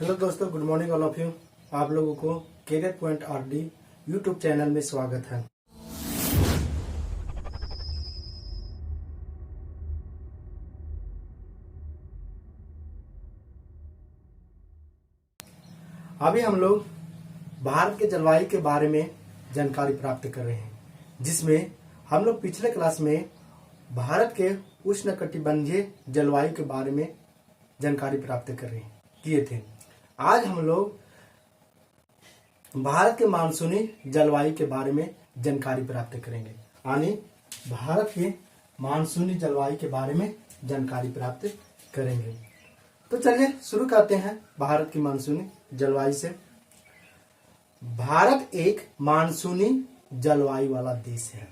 Hello दोस्तों, good morning all of you. आप लोगों को career point RD YouTube channel में स्वागत है। अभी हम लोग भारत के जलवायु के बारे में जानकारी प्राप्त कर रहे हैं, जिसमें हम लोग पिछले क्लास में भारत के उष्णकटिबंधीय जलवायु के बारे में जानकारी प्राप्त किए थे। आज हम लोग भारत के मानसूनी जलवायु के बारे में जानकारी प्राप्त करेंगे, यानी भारत के मानसूनी जलवायु के बारे में जानकारी प्राप्त करेंगे। तो चलिए शुरू करते हैं भारत की मानसूनी जलवायु से। भारत एक मानसूनी जलवायु वाला देश है,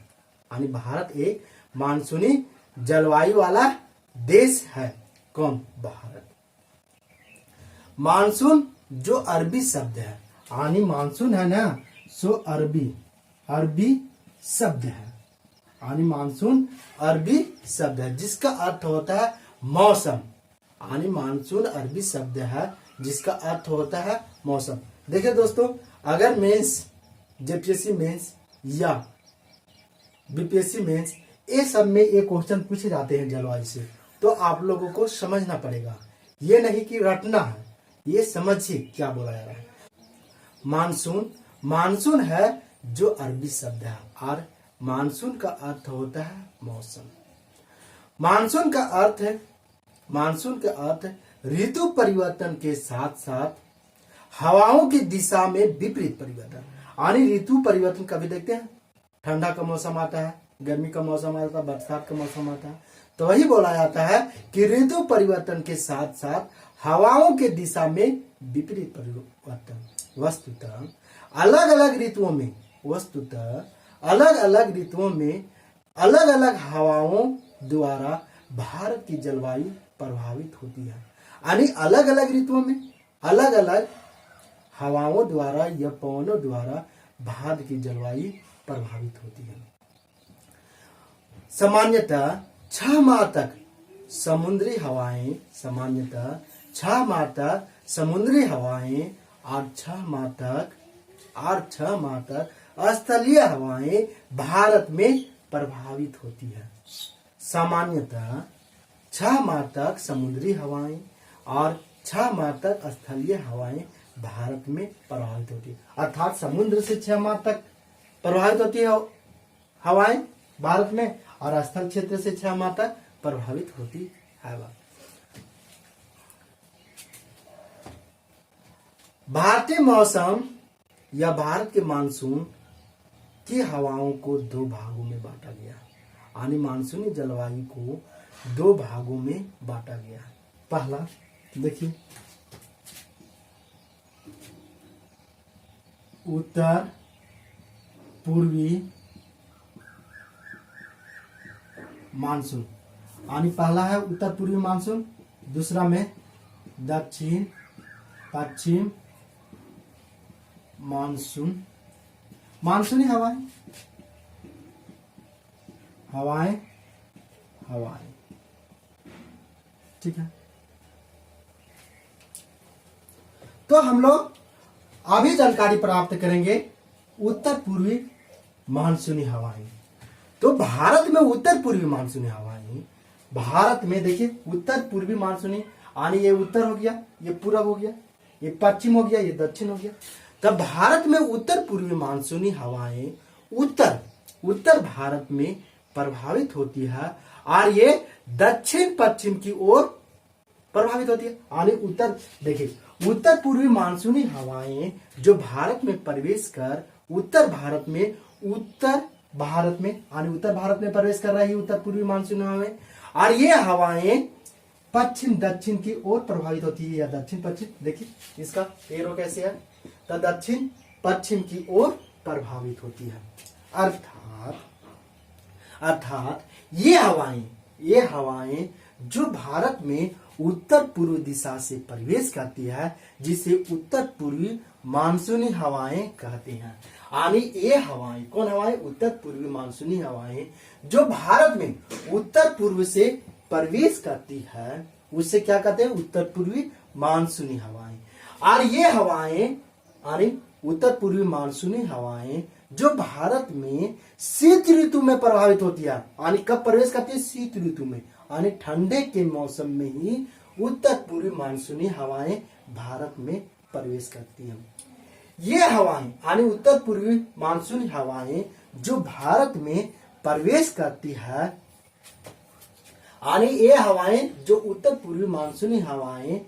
यानी भारत एक मानसूनी जलवायु वाला देश है। कौन? भारत। मानसून जो अरबी शब्द है, यानी मानसून है ना, सो अरबी शब्द है, यानी मानसून अरबी शब्द है जिसका अर्थ होता है मौसम। यानी मानसून अरबी शब्द है जिसका अर्थ होता है मौसम। देखिए दोस्तों, अगर मेंस, जेपीएससी मेंस या बीपीएससी मेंस ये सब में ये क्वेश्चन पूछे जाते हैं जलवायु से, तो आप लोगों को समझना पड़ेगा। ये नहीं कि रटना है, ये समझिए क्या बोला जा रहा है। मानसून है जो अरबी शब्द है, और मानसून का अर्थ होता है मौसम। मानसून का अर्थ ऋतु परिवर्तन के साथ साथ हवाओं की दिशा में विपरीत परिवर्तन। यानी ऋतु परिवर्तन कभी देखते हैं, ठंडा का मौसम आता है, गर्मी का मौसम आता है, बरसात का मौसम आता है, तो वही बोला जाता है कि ऋतु परिवर्तन के साथ साथ हवाओं के दिशा में विपरीत परिवर्तन। वस्तुतः अलग अलग ऋतुओं में अलग अलग हवाओं द्वारा भारत की जलवायु प्रभावित होती है। यानी अलग अलग ऋतुओं में अलग अलग हवाओं द्वारा या पवनों द्वारा भारत की जलवायु प्रभावित होती है। सामान्यतः 6 माह तक समुद्री हवाएं और 6 माह तक स्थलीय हवाएं भारत में प्रभावित होती है। सामान्यतः 6 माह तक समुद्री हवाएं और 6 माह तक स्थलीय हवाएं भारत में प्रभावित होती है। अर्थात समुद्र से 6 माह तक प्रभावित होती है हवाएं भारत में, और स्थल क्षेत्र से 6 माह तक प्रभावित होती है। भारतीय मौसम या भारत के मानसून की हवाओं को 2 भागों में बांटा गया, यानी मानसूनी जलवायु को 2 भागों में बांटा गया। पहला देखिए, उत्तर पूर्वी मानसून, यानी पहला है उत्तर पूर्वी मानसून, दूसरा में दक्षिण पश्चिम मानसून। मानसूनी हवाएं, ठीक है। तो हम लोग अभी जानकारी प्राप्त करेंगे उत्तर पूर्वी मानसूनी हवाएं। तो भारत में उत्तर पूर्वी मानसूनी हवाएं, भारत में देखिए उत्तर पूर्वी मानसूनी, यानी ये उत्तर हो गया, ये पूरब हो गया, ये पश्चिम हो गया, ये दक्षिण हो गया। तब भारत में उत्तर पूर्वी मानसूनी हवाएं उत्तर भारत में प्रभावित होती है, और ये दक्षिण पश्चिम की ओर प्रभावित होती है। यानी उत्तर पूर्वी मानसूनी हवाएं जो भारत में प्रवेश कर उत्तर भारत में प्रवेश कर रही है उत्तर पूर्वी मानसूनी हवाएं, और ये हवाएं पश्चिम दक्षिण की ओर प्रभावित होती है, या दक्षिण पश्चिम। देखिए इसका एरो कैसे है, तो दक्षिण पश्चिम की ओर प्रभावित होती है। अर्थात ये हवाएं जो भारत में उत्तर पूर्व दिशा से प्रवेश करती है, जिसे उत्तर पूर्वी मानसूनी हवाएं कहते हैं। यानी ये हवाएं, कौन हवाएं? उत्तर पूर्वी मानसूनी हवाएं जो भारत में उत्तर पूर्व से प्रवेश करती है, उससे क्या कहते हैं? उत्तर पूर्वी मानसूनी हवाएं। और ये हवाएं यानी उत्तर पूर्वी मानसूनी हवाएं जो भारत में शीत ऋतु में प्रभावित होती है, यानी कब प्रवेश करती है? शीत ऋतु में, यानी ठंडे के मौसम में ही उत्तर पूर्वी मानसूनी हवाएं भारत में प्रवेश करती हैं। ये हवाएं यानी उत्तर पूर्वी मानसूनी हवाएं जो भारत में प्रवेश करती है, यानी ये हवाएं जो उत्तर पूर्वी मानसूनी हवाएं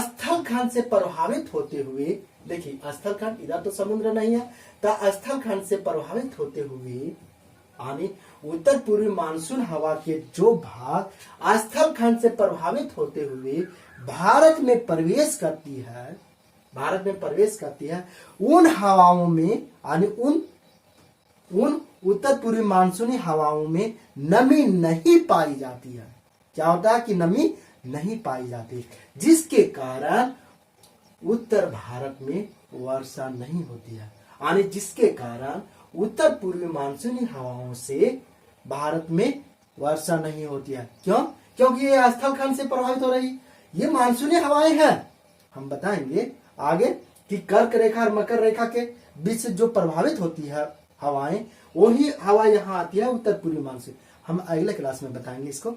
स्थल खंड से प्रभावित होते हुए, देखिए स्थल खंड इधर तो समुद्र नहीं है, तो स्थल खंड से प्रभावित होते हुए यानी उत्तर पूर्वी मानसून हवा के जो भाग स्थल खंड से प्रभावित होते हुए भारत में प्रवेश करती है, उन हवाओं में यानी उन उत्तर पूर्वी मानसूनी हवाओं में नमी नहीं पाई जाती है। क्या होता है कि नमी नहीं पाई जाती, जिसके कारण उत्तर भारत में वर्षा नहीं होती है, यानी जिसके कारण उत्तर पूर्वी मानसूनी हवाओं से भारत में वर्षा नहीं होती है। क्यों? क्योंकि ये स्थल खंड से प्रभावित हो रही, ये मानसूनी हवाएं हैं। हम बताएंगे आगे कि कर्क रेखा और मकर रेखा के बीच से जो प्रभावित होती है हवाएं, वही हवा यहाँ आती है उत्तर पूर्वी मानसून। हम अगले क्लास में बताएंगे इसको।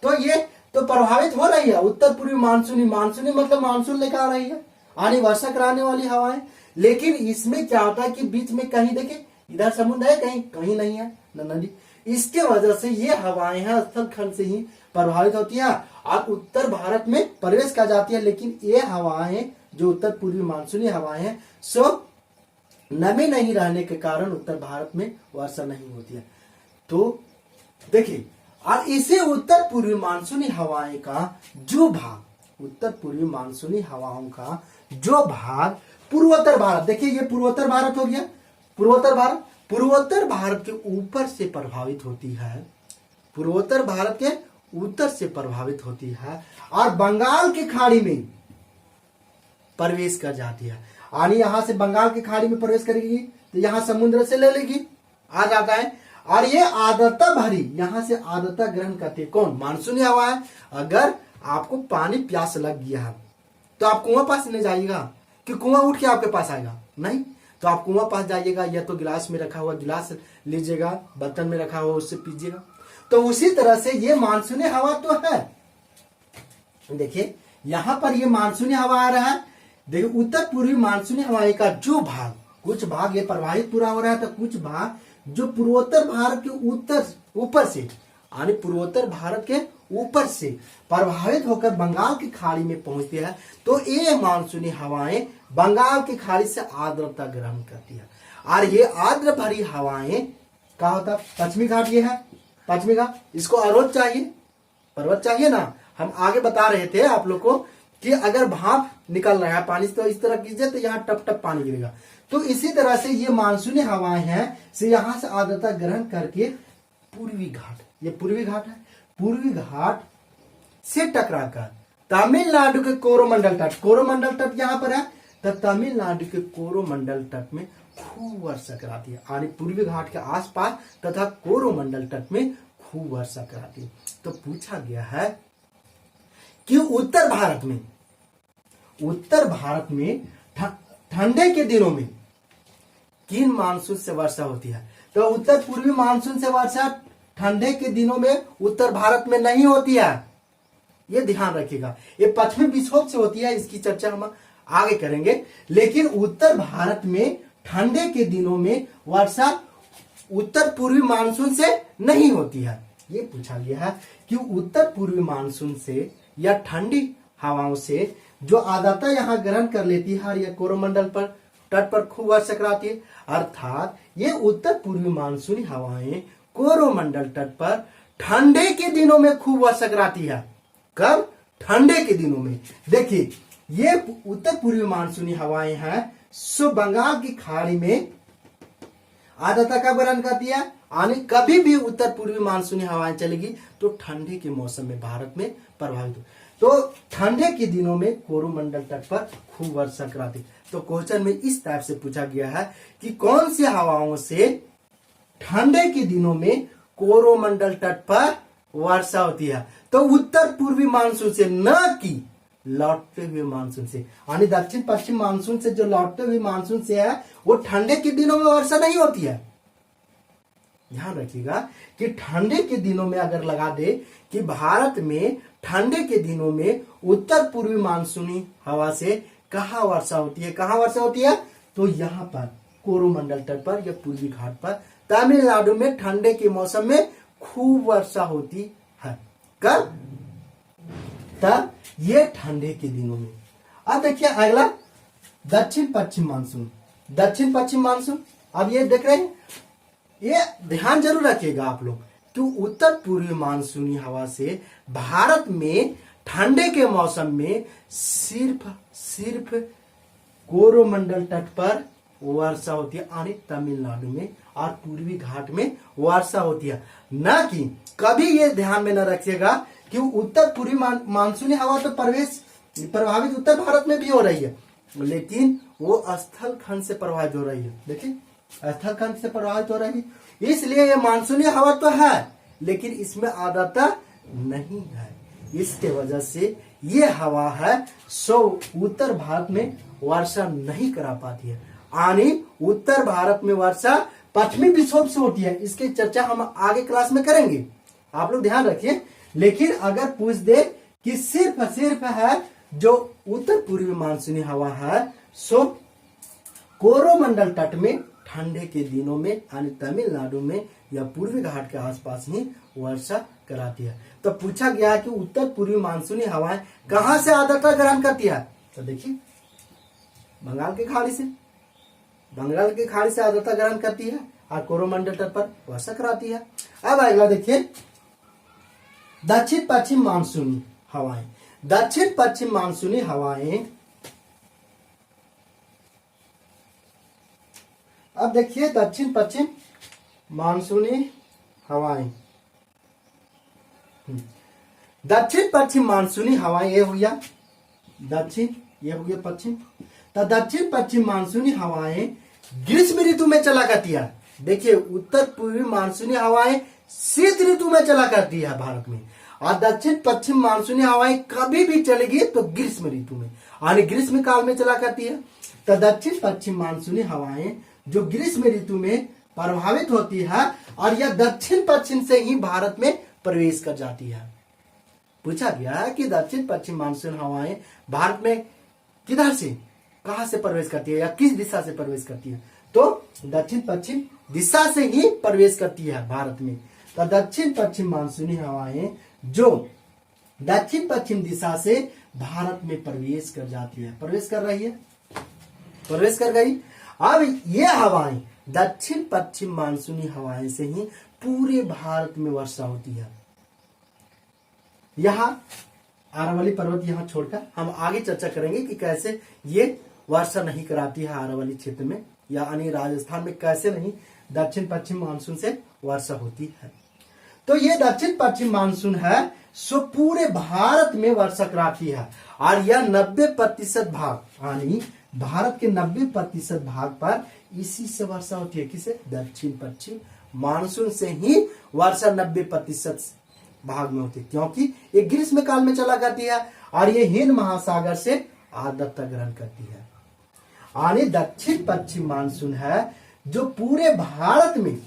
तो ये तो प्रभावित हो रही है उत्तर पूर्वी मानसूनी मतलब मानसून लेकर आ रही है, यानी वर्षा कराने वाली हवाएं। लेकिन इसमें क्या होता है कि बीच में कहीं देखिए इधर समुद्र है, कहीं नहीं है नदी, इसके वजह से ये हवाएं हैं स्थल खंड से ही प्रभावित होती है और उत्तर भारत में प्रवेश कर जाती है। लेकिन ये हवाएं जो उत्तर पूर्वी मानसूनी हवाएं हैं सो नमी नहीं रहने के कारण उत्तर भारत में वर्षा नहीं होती है। तो देखिए, और इसे उत्तर पूर्वी मानसूनी हवाएं का जो भाग, उत्तर पूर्वी मानसूनी हवाओं का जो भाग पूर्वोत्तर भारत, देखिए ये पूर्वोत्तर भारत हो गया, पूर्वोत्तर भारत के ऊपर से प्रभावित होती है, पूर्वोत्तर भारत के उत्तर से प्रभावित होती है और बंगाल की खाड़ी में प्रवेश कर जाती है। यानी यहां से बंगाल की खाड़ी में प्रवेश करेगी तो यहां समुद्र से ले लेगी, आ जाता है। और ये आर्द्रता भरी, यहां से आर्द्रता ग्रहण करती है कौन? मानसूनी हवा है। अगर आपको पानी प्यास लग गया है तो आप कुआं पास नहीं जाइएगा कि कुआं उठ के आपके पास आएगा, नहीं, तो आप कुआं पास जाइएगा या तो गिलास में रखा हुआ गिलास लीजिएगा, बर्तन में रखा हुआ उससे पीजिएगा। तो उसी तरह से ये मानसूनी हवा तो है। देखिए यहां पर ये मानसूनी हवा आ रहा है। देखिए उत्तर पूर्वी मानसूनी हवाएं का जो भाग, कुछ भाग ये प्रभावित पूरा हो रहा है, तो कुछ भाग जो पूर्वोत्तर भारत के ऊपर से, यानी पूर्वोत्तर भारत के ऊपर से प्रभावित होकर बंगाल की खाड़ी में पहुंचती है। तो ये मानसूनी हवाएं बंगाल की खाड़ी से आर्द्रता ग्रहण करती है और ये आर्द्र भरी हवाएं क्या होता है? पश्चिमी घाट, ये है पश्चिमी घाट, इसको अवरोध चाहिए, पर्वत चाहिए ना। हम आगे बता रहे थे आप लोग को कि अगर भाप निकल रहा है पानी से तो इस तरह कीजिए तो यहाँ टप टप पानी गिरेगा। तो इसी तरह से ये मानसूनी हवाएं हैं से यहाँ से आर्द्रता ग्रहण करके पूर्वी घाट, ये पूर्वी घाट है, पूर्वी घाट से टकराकर तमिलनाडु के कोरोमंडल तट यहाँ पर है, तो तमिलनाडु के कोरोमंडल तट में खूब वर्षा कराती है, यानी पूर्वी घाट के आसपास तथा कोरोमंडल तट में खूब वर्षा कराती है। तो पूछा गया है कि उत्तर भारत में ठंडे के दिनों में किन मानसून से वर्षा होती है? तो उत्तर पूर्वी मानसून से वर्षा ठंडे के दिनों में उत्तर भारत में नहीं होती है, ये ध्यान रखिएगा। ये पश्चिमी विक्षोभ से होती है, इसकी चर्चा हम आगे करेंगे। लेकिन उत्तर भारत में ठंडे के दिनों में वर्षा उत्तर पूर्वी मानसून से नहीं होती है। ये पूछा गया है कि उत्तर पूर्वी मानसून से या ठंडी हवाओं से जो आर्द्रता यहाँ ग्रहण कर लेती है और यह कोरोमंडल पर तट पर खूब वर्षा कराती है, अर्थात ये उत्तर पूर्वी मानसूनी हवाएं कोरोमंडल तट पर ठंडे के दिनों में खूब वर्षा कराती है। कब? ठंडे के दिनों में। देखिए ये उत्तर पूर्वी मानसूनी हवाएं हैं सो बंगाल की खाड़ी में आर्द्रता का ग्रहण करती है, यानी कभी भी उत्तर पूर्वी मानसूनी हवाएं चलेगी तो ठंडे के मौसम में भारत में प्रभावित हो। तो ठंडे के दिनों में कोरोमंडल तट पर खूब वर्षा कराती। तो क्वेश्चन में इस टाइप से पूछा गया है कि कौन सी हवाओं से ठंडे के दिनों में कोरोमंडल तट पर वर्षा होती है? तो उत्तर पूर्वी मानसून से, न कि लौटते हुए मानसून से, यानी दक्षिण पश्चिम मानसून से जो लौटते हुए मानसून से है वो ठंडे के दिनों में वर्षा नहीं होती है। ध्यान रखिएगा कि ठंडे के दिनों में अगर लगा दे कि भारत में ठंडे के दिनों में उत्तर पूर्वी मानसूनी हवा से कहाँ वर्षा होती है, कहाँ वर्षा होती है, तो यहाँ पर कोरोमंडल तट पर या पूर्वी घाट पर तमिलनाडु में ठंडे के मौसम में खूब वर्षा होती है। कब? तब ये ठंडे के दिनों में। अब देखिए अगला दक्षिण पश्चिम मानसून। दक्षिण पश्चिम मानसून, अब ये देख रहे हैं, ये ध्यान जरूर रखिएगा आप लोग कि उत्तर पूर्वी मानसूनी हवा से भारत में ठंडे के मौसम में सिर्फ कोरोमंडल तट पर वर्षा होती है, यानी तमिलनाडु में और पूर्वी घाट में वर्षा होती है। न कि कभी ये ध्यान में न रखिएगा कि उत्तर पूर्वी मानसूनी हवा तो प्रभावित उत्तर भारत में भी हो रही है, लेकिन वो स्थल खंड से प्रभावित हो रही है। देखिए स्थल खंड से प्रभावित हो रही है, इसलिए ये मानसूनी हवा तो है लेकिन इसमें आर्द्रता नहीं है। इसके वजह से ये हवा है सो उत्तर भारत में वर्षा नहीं करा पाती है, यानी उत्तर भारत में वर्षा पश्चिमी विक्षोभ से होती है। इसकी चर्चा हम आगे क्लास में करेंगे, आप लोग ध्यान रखिए। लेकिन अगर पूछ दे कि सिर्फ है जो उत्तर पूर्वी मानसूनी हवा है सो कोरोमंडल तट में ठंडे के दिनों में यानी तमिलनाडु में या पूर्वी घाट के आसपास ही वर्षा कराती है। तो पूछा गया कि उत्तर पूर्वी मानसूनी हवाएं कहां से आर्द्रता ग्रहण करती है, तो देखिए बंगाल की खाड़ी से आर्द्रता ग्रहण करती है और कोरोमंडल तट पर वर्षा कराती है। अब अगला देखिए दक्षिण पश्चिम मानसूनी हवाएं। दक्षिण पश्चिम मानसूनी हवाएं, अब देखिए दक्षिण पश्चिम मानसूनी हवाएं, दक्षिण पश्चिम मानसूनी हवाएं, ये हो गया दक्षिण, ये हो गया पश्चिम। तो दक्षिण पश्चिम मानसूनी हवाएं ग्रीष्म ऋतु में चला करती है। देखिए उत्तर पूर्वी मानसूनी हवाएं शीत ऋतु में चला करती है भारत में, और दक्षिण पश्चिम मानसूनी हवाएं कभी भी चलेगी तो ग्रीष्म ऋतु में, यानी ग्रीष्म काल में चला करती है। तो दक्षिण पश्चिम मानसूनी हवाएं जो ग्रीष्म ऋतु में प्रभावित होती है और यह दक्षिण पश्चिम से ही भारत में प्रवेश कर जाती है। पूछा गया है कि दक्षिण पश्चिम मानसून हवाएं भारत में किधर से, कहां से प्रवेश करती है या किस दिशा से प्रवेश करती है, तो दक्षिण पश्चिम दिशा से ही प्रवेश करती है भारत में। तो दक्षिण पश्चिम मानसूनी हवाएं जो दक्षिण पश्चिम दिशा से भारत में प्रवेश कर जाती है, प्रवेश कर रही है, प्रवेश कर गई। अब ये हवाएं दक्षिण पश्चिम मानसूनी हवाएं से ही पूरे भारत में वर्षा होती है। यहाँ आरावली पर्वत यहाँ छोड़कर हम आगे चर्चा करेंगे कि कैसे ये वर्षा नहीं कराती है आरावली क्षेत्र में, यानी राजस्थान में कैसे नहीं दक्षिण पश्चिम मानसून से वर्षा होती है। तो ये दक्षिण पश्चिम मानसून है सो पूरे भारत में वर्षा कराती है, और यह 90% भाग, यानी भारत के 90% भाग पर इसी से वर्षा होती है। किसे? दक्षिण पश्चिम मानसून से ही वर्षा 90% भाग में होती है, क्योंकि ये ग्रीष्म काल में चला करती है और ये हिंद महासागर से आर्द्रता ग्रहण करती है। यानी दक्षिण पश्चिम मानसून है जो पूरे भारत में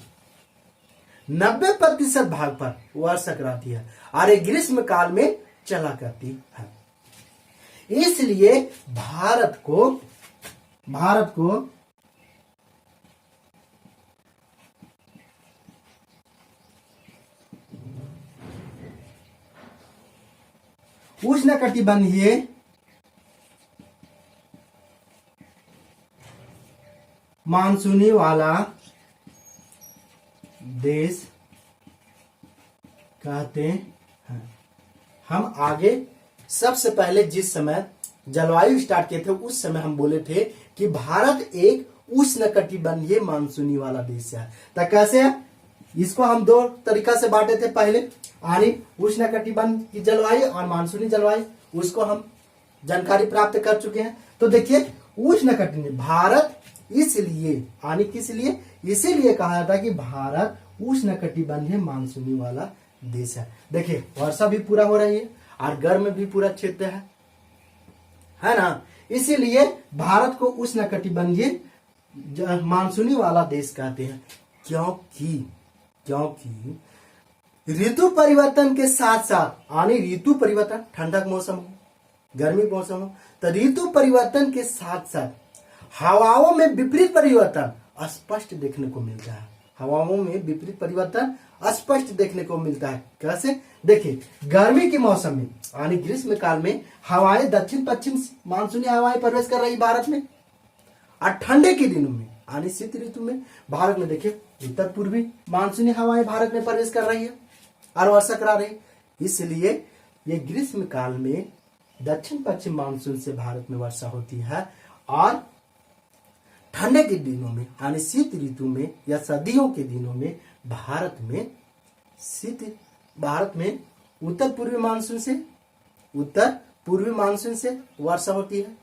90% भाग पर वर्षा कराती है और ये ग्रीष्म काल में चला करती है। इसलिए भारत को उष्णकटिबंधीय मानसूनी वाला देश कहते हैं। हम आगे सबसे पहले जिस समय जलवायु स्टार्ट किए थे उस समय हम बोले थे कि भारत एक उष्णकटिबंधीय मानसूनी वाला देश है। तो कैसे है, इसको हम दो तरीका से बांटे थे। पहले यानी उष्णकटिबंध की जलवायु और मानसूनी जलवायु, उसको हम जानकारी प्राप्त कर चुके हैं। तो देखिए उष्णकटिबंधीय भारत इसलिए यानी किस लिए, इसीलिए कहा जाता है कि भारत उष्णकटिबंधीय मानसूनी वाला देश है। देखिए वर्षा भी पूरा हो रही है और गर्म भी पूरा क्षेत्र है, है ना। इसीलिए भारत को उष्णकटिबंधीय मानसूनी वाला देश कहते हैं, क्योंकि ऋतु परिवर्तन के साथ साथ, यानी ऋतु परिवर्तन, ठंडक मौसम हो, गर्मी मौसम हो, तो ऋतु परिवर्तन के साथ साथ हवाओं में विपरीत परिवर्तन स्पष्ट देखने को मिलता है। हवाओं में विपरीत परिवर्तन स्पष्ट देखने को मिलता है। कैसे? देखिए, गर्मी के मौसम में यानी ग्रीष्म काल में हवाएं दक्षिण पश्चिम मानसूनी हवाएं प्रवेश कर रही भारत में, और ठंडे के दिनों में यानी शीत ऋतु में भारत में देखिए उत्तर पूर्वी मानसूनी हवाएं भारत में प्रवेश कर रही है और वर्षा करा रही है। इसलिए ये ग्रीष्म काल में दक्षिण पश्चिम मानसून से भारत में वर्षा होती है, और ठंडे के दिनों में यानी शीत ऋतु में या सर्दियों के दिनों में भारत में उत्तर पूर्वी मानसून से वर्षा होती है।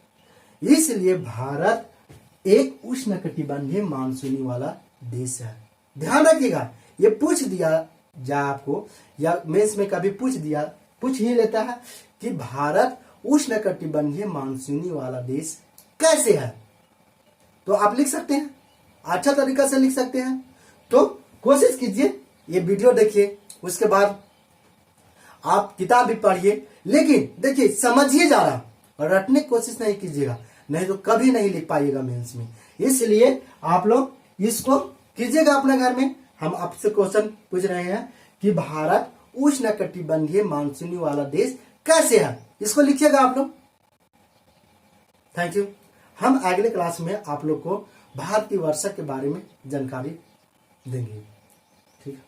इसलिए भारत एक उष्णकटिबंधीय मानसूनी वाला देश है। ध्यान रखिएगा, ये पूछ दिया जा आपको, या मेंस में कभी पूछ ही लेता है कि भारत उष्णकटिबंधीय मानसूनी वाला देश कैसे है, तो आप लिख सकते हैं, अच्छा तरीका से लिख सकते हैं। तो कोशिश कीजिए, ये वीडियो देखिए, उसके बाद आप किताब भी पढ़िए, लेकिन देखिए समझिए ज्यादा और रटने की कोशिश नहीं कीजिएगा, नहीं तो कभी नहीं लिख पाइएगा मेंस में। इसलिए आप लोग इसको कीजिएगा अपने घर में। हम आपसे क्वेश्चन पूछ रहे हैं कि भारत उष्णकटिबंधीय मानसूनी वाला देश कैसे है, इसको लिखिएगा आप लोग। Thank you. हम अगले क्लास में आप लोग को भारत की वर्षा के बारे में जानकारी देंगे। ठीक है।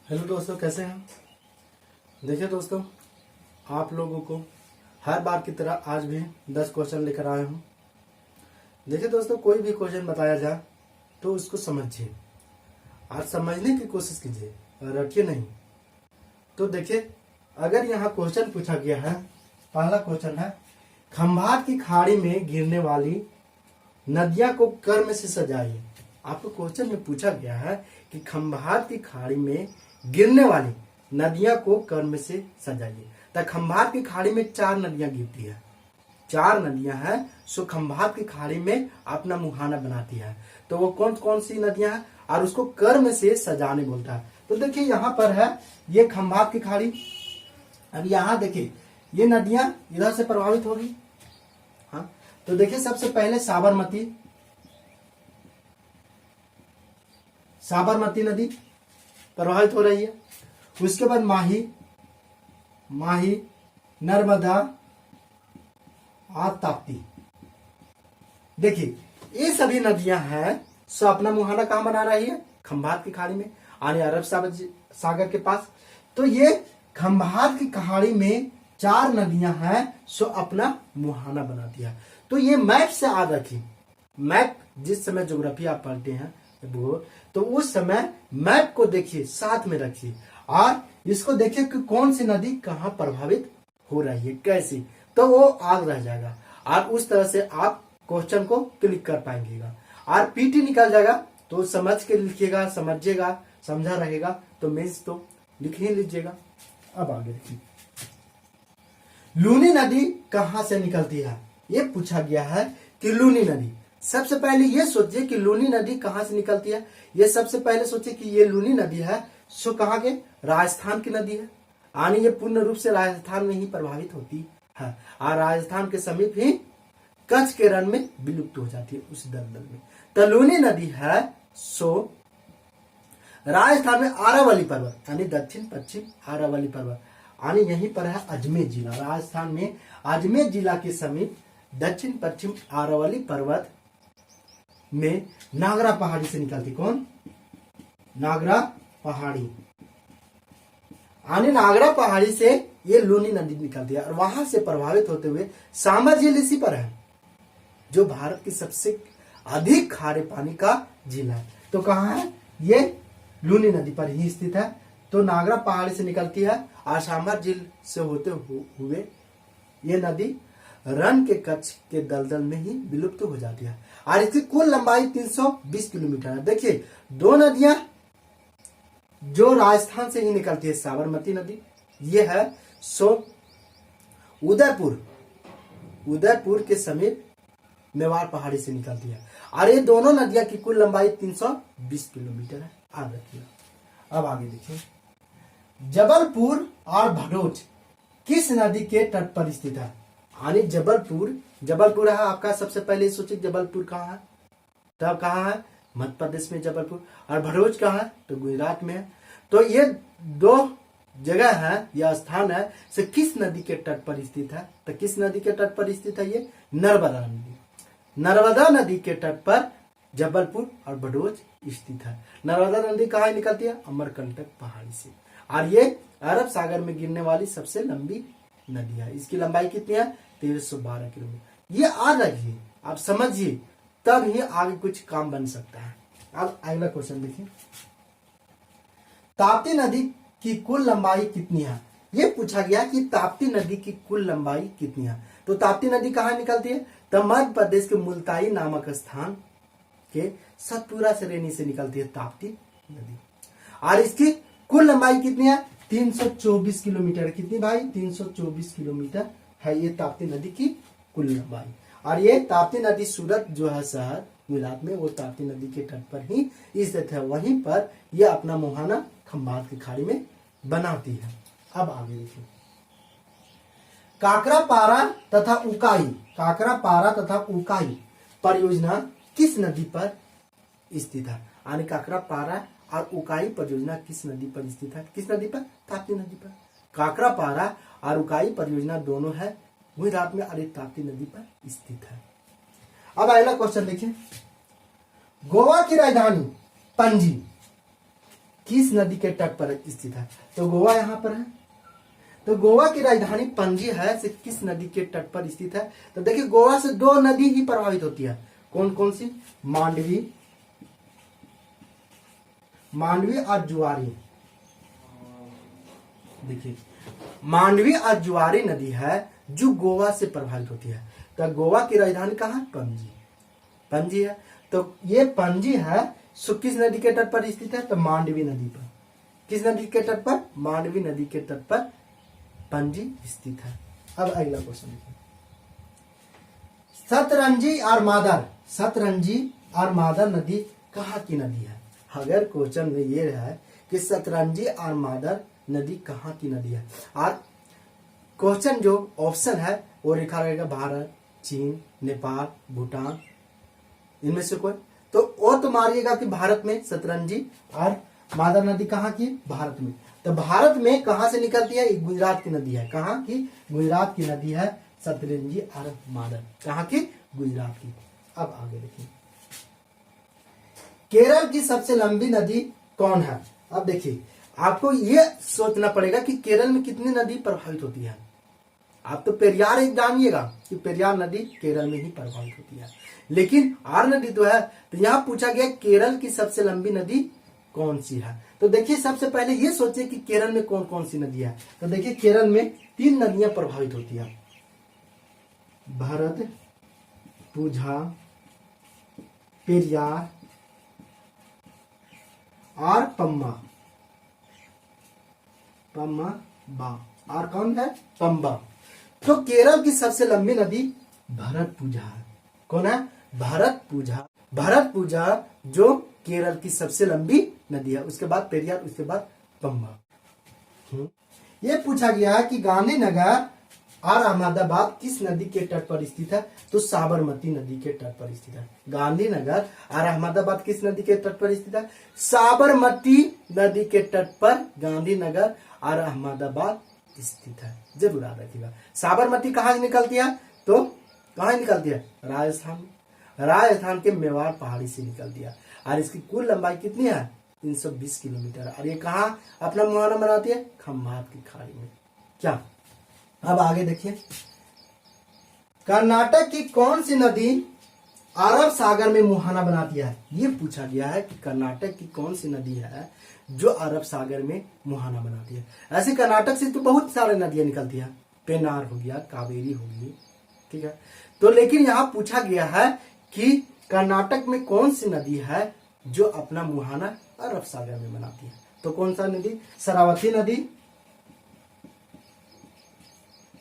हेलो दोस्तों, कैसे हैं? देखिए दोस्तों, आप लोगों को हर बार की तरह आज भी 10 क्वेश्चन लेकर आया हूं। देखिए दोस्तों, कोई भी क्वेश्चन बताया जाए तो उसको समझिए और समझने की कोशिश कीजिए, रटिए नहीं। तो देखिए, अगर यहाँ क्वेश्चन पूछा गया है, पहला क्वेश्चन है, खंभात की खाड़ी में गिरने वाली नदियां को कर्म से सजाइए। आपको क्वेश्चन में पूछा गया है कि खंभात की खाड़ी में गिरने वाली नदियां को कर्म से सजाइए। तो खंभात की खाड़ी में 4 नदियां गिरती है, 4 नदियां हैं, सो खंभात की खाड़ी में अपना मुहाना बनाती है। तो वो कौन कौन सी नदियां हैं और उसको कर्म से सजाने बोलता है। तो देखिए यहाँ पर है ये खंभात की खाड़ी। अब यहाँ देखिए ये नदियां इधर से प्रभावित होगी। हाँ, तो देखिए सबसे पहले साबरमती नदी प्रभावित हो रही है। उसके बाद माही, नर्मदा और ताप्ती। देखिए ये सभी नदियां हैं, सो अपना मुहाना कहां बना रही है? खंभात की खाड़ी में, यानी अरब सागर के पास। तो ये खंभात की खाड़ी में 4 नदियां हैं, सो अपना मुहाना बनाती है। तो ये मैप से याद रखिए, मैप जिस समय ज्योग्राफी आप पढ़ते हैं वो, तो उस समय मैप को देखिए, साथ में रखिए और इसको देखिए कि कौन सी नदी कहां प्रभावित हो रही है, कैसी, तो वो याद रह जाएगा और उस तरह से आप क्वेश्चन को क्लिक कर पाएंगे और पीटी निकल जाएगा। तो समझ के लिखिएगा, समझिएगा, समझा रहेगा तो मेंस तो लिख ही लीजिएगा। अब आगे देखिए, लूनी नदी कहां से निकलती है, ये पूछा गया है कि लूनी नदी। सबसे पहले ये सोचिए कि लूनी नदी कहां से निकलती है। ये सबसे पहले सोचिए कि ये लूनी नदी है, सो कहां के? राजस्थान की नदी है, यानी ये पूर्ण रूप से राजस्थान में ही प्रभावित होती है और राजस्थान के समीप ही कच्छ के रण में विलुप्त हो जाती है उस दलदल में। तो लूनी नदी है, सो राजस्थान में अरावली पर्वत यानी दक्षिण पश्चिम अरावली पर्वत, यानी यहीं पर है अजमेर जिला। राजस्थान में अजमेर जिला के समीप दक्षिण पश्चिम अरावली पर्वत में नागरा पहाड़ी से निकलती। कौन? नागरा पहाड़ी, यानी नागरा पहाड़ी से ये लूनी नदी निकलती है और वहां से प्रभावित होते हुए सामर झील इसी पर है, जो भारत की सबसे अधिक खारे पानी का झील है। तो कहां है? ये लूनी नदी पर ही स्थित है। तो नागरा पहाड़ी से निकलती है और सामर झील से होते हुए ये नदी रण के कच्छ के दलदल में ही विलुप्त हो जाती है और इसकी कुल लंबाई 320 किलोमीटर है। देखिए 2 नदियां जो राजस्थान से ही निकलती है साबरमती नदी, ये है सो उदयपुर के समीप मेवाड़ पहाड़ी से निकलती है। और ये दोनों नदियां की कुल लंबाई 320 किलोमीटर है। याद रखिएगा। अब आगे देखिए, जबलपुर और भरूच किस नदी के तट पर स्थित है? यानी जबलपुर है आपका, सबसे पहले सोचिए जबलपुर कहाँ है, तब कहाँ है, मध्य प्रदेश में जबलपुर। और भरूच कहाँ है, तो गुजरात में है। तो ये दो जगह है, यह स्थान है से किस नदी के तट पर स्थित है? तो किस नदी के तट पर स्थित है? ये नर्मदा नदी। नर्मदा नदी के तट पर जबलपुर और भरूच स्थित है। नर्मदा नदी कहाँ निकलती है? अमरकंटक पहाड़ी से। और ये अरब सागर में गिरने वाली सबसे लंबी नदी है। इसकी लंबाई कितनी है? 1312 किलोमीटर। ये याद रखिए, आप समझिए, तब ही आगे कुछ काम बन सकता है। अब अगला क्वेश्चन देखिए, ताप्ती नदी की कुल लंबाई कितनी है? ये पूछा गया कि ताप्ती नदी की कुल लंबाई कितनी है। तो ताप्ती नदी कहाँ निकलती है? तो मध्य प्रदेश के मुल्ताई नामक स्थान के सतपुरा श्रेणी से निकलती है ताप्ती नदी। और इसकी कुल लंबाई कितनी है? 324 किलोमीटर। कितनी भाई? 324 किलोमीटर है ये ताप्ती नदी की कुल लंबाई। और ये ताप्ती नदी सूरत जो है शहर गुजरात में, वो ताप्ती नदी के तट पर ही स्थित है। वहीं पर यह अपना मुहाना खंभात की खाड़ी में बनाती है। अब आगे देखिए, काकरापारा तथा उकाई परियोजना किस नदी पर स्थित है? यानी काकरापारा और उकाई परियोजना किस नदी पर स्थित है? किस नदी पर? ताप्ती नदी पर। काकरापारा और उकाई परियोजना दोनों है गुजरात में और ताप्ती नदी पर स्थित है। अब अगला क्वेश्चन देखिए, गोवा की राजधानी पणजी किस नदी के तट पर स्थित है? तो गोवा यहां पर है, तो गोवा की राजधानी पणजी है से किस नदी के तट पर स्थित है? तो देखिए, गोवा से दो नदी ही प्रभावित होती है। कौन कौन सी? मांडवी और जुआरी। देखिए, मांडवी और जुआरी नदी है जो गोवा से प्रभावित होती है। तो गोवा की राजधानी कहाँ? पणजी है। तो ये पणजी है सो किस नदी के तट पर स्थित है? तो मांडवी नदी पर। किस नदी के तट पर? मांडवी नदी के तट पर पणजी स्थित है। अब अगला क्वेश्चन देखिए, सतरंजी और मादर नदी कहाँ की नदी है? अगर क्वेश्चन में ये है कि सतरंजी और मादर नदी कहाँ की नदी है, और क्वेश्चन जो ऑप्शन है वो लिखा रहेगा भारत, चीन, नेपाल, भूटान, इनमें से कोई, तो वो तो मारिएगा कि भारत में सतरंजी और मादर नदी कहाँ की? भारत में। तो भारत में कहाँ से निकलती है? गुजरात की नदी है। कहाँ की? गुजरात की नदी है सतरंजी और मादर। कहाँ की? गुजरात की। अब आगे देखिए, केरल की सबसे लंबी नदी कौन है? अब देखिए, आपको ये सोचना पड़ेगा कि केरल में कितनी नदी प्रभावित होती है। आप तो पेरियार एक जानिएगा कि पेरियार नदी केरल में ही प्रभावित होती है, लेकिन आर नदी तो है। तो यहाँ पूछा गया केरल की सबसे लंबी नदी कौन सी है? तो देखिए, सबसे पहले ये सोचिए कि केरल में कौन कौन सी नदी है। तो देखिए, केरल में 3 नदियां प्रभावित होती है, भरत, पूझा, पेरियार और पम्बा। और कौन है? पंबा। तो केरल की सबसे लंबी नदी भरतपुझा है। कौन है? भरतपुझा जो केरल की सबसे लंबी नदी है। उसके बाद पेरियार, उसके बाद पंबा। ये पूछा गया है कि गांधीनगर और अहमदाबाद किस नदी के तट पर स्थित है? तो साबरमती नदी के तट पर स्थित है। गांधीनगर और अहमदाबाद किस नदी के तट पर स्थित है? साबरमती नदी के तट पर गांधीनगर और अहमदाबाद स्थित है। जरूर याद रखिएगा। साबरमती कहाँ निकलती है? तो कहाँ निकलती है? राजस्थान के मेवाड़ पहाड़ी से निकलती है। और इसकी कुल लंबाई कितनी है? 320 किलोमीटर। और ये कहाँ अपना मुहाना बनाती है? खंभात की खाड़ी में। क्या? अब आगे देखिए, कर्नाटक की कौन सी नदी अरब सागर में मुहाना बनाती है? ये पूछा गया है कि कर्नाटक की कौन सी नदी है जो अरब सागर में मुहाना बनाती है। ऐसे कर्नाटक से तो बहुत सारे नदियां निकलती है, पेनार हो गया, कावेरी हो गई, ठीक है। तो लेकिन यहाँ पूछा गया है कि कर्नाटक में कौन सी नदी है जो अपना मुहाना अरब सागर में बनाती है। तो कौन सा नदी? शरावती नदी,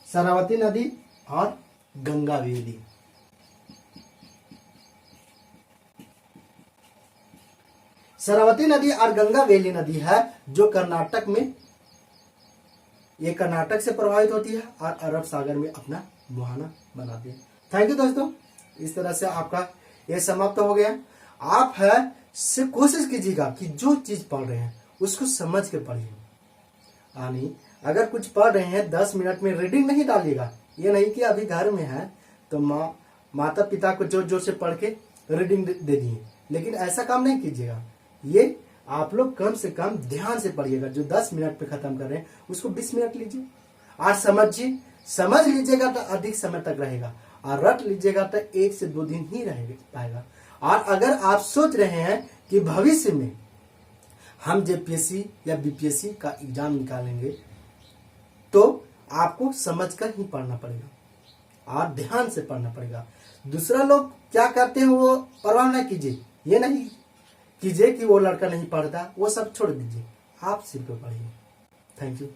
शरावती नदी और गंगा वेली। शरावती नदी और गंगा वेली नदी है जो कर्नाटक में, ये कर्नाटक से प्रभावित होती है और अरब सागर में अपना मुहाना बनाती है। थैंक यू दोस्तों, इस तरह से आपका ये समाप्त हो गया। आप है से कोशिश कीजिएगा कि जो चीज पढ़ रहे हैं उसको समझ के पढ़िए। यानी अगर कुछ पढ़ रहे हैं 10 मिनट में रीडिंग नहीं डालिएगा। ये नहीं कि अभी घर में है तो माता पिता को जोर जोर से पढ़ के रीडिंग दे दिए, लेकिन ऐसा काम नहीं कीजिएगा। ये आप लोग कम से कम ध्यान से पढ़िएगा। जो 10 मिनट पे खत्म कर रहे हैं उसको 20 मिनट लीजिए और समझिए। समझ लीजिएगा तो अधिक समय तक रहेगा, और रट लीजिएगा तो 1 से 2 दिन ही रह पाएगा। और अगर आप सोच रहे हैं कि भविष्य में हम जेपीएससी या बीपीएससी का एग्जाम निकालेंगे, तो आपको समझकर ही पढ़ना पड़ेगा और ध्यान से पढ़ना पड़ेगा। दूसरा लोग क्या करते हैं वो परवाह न कीजिए। ये नहीं कीजिए कि वो लड़का नहीं पढ़ता, वो सब छोड़ दीजिए, आप सिर्फ पढ़िए। Thank you.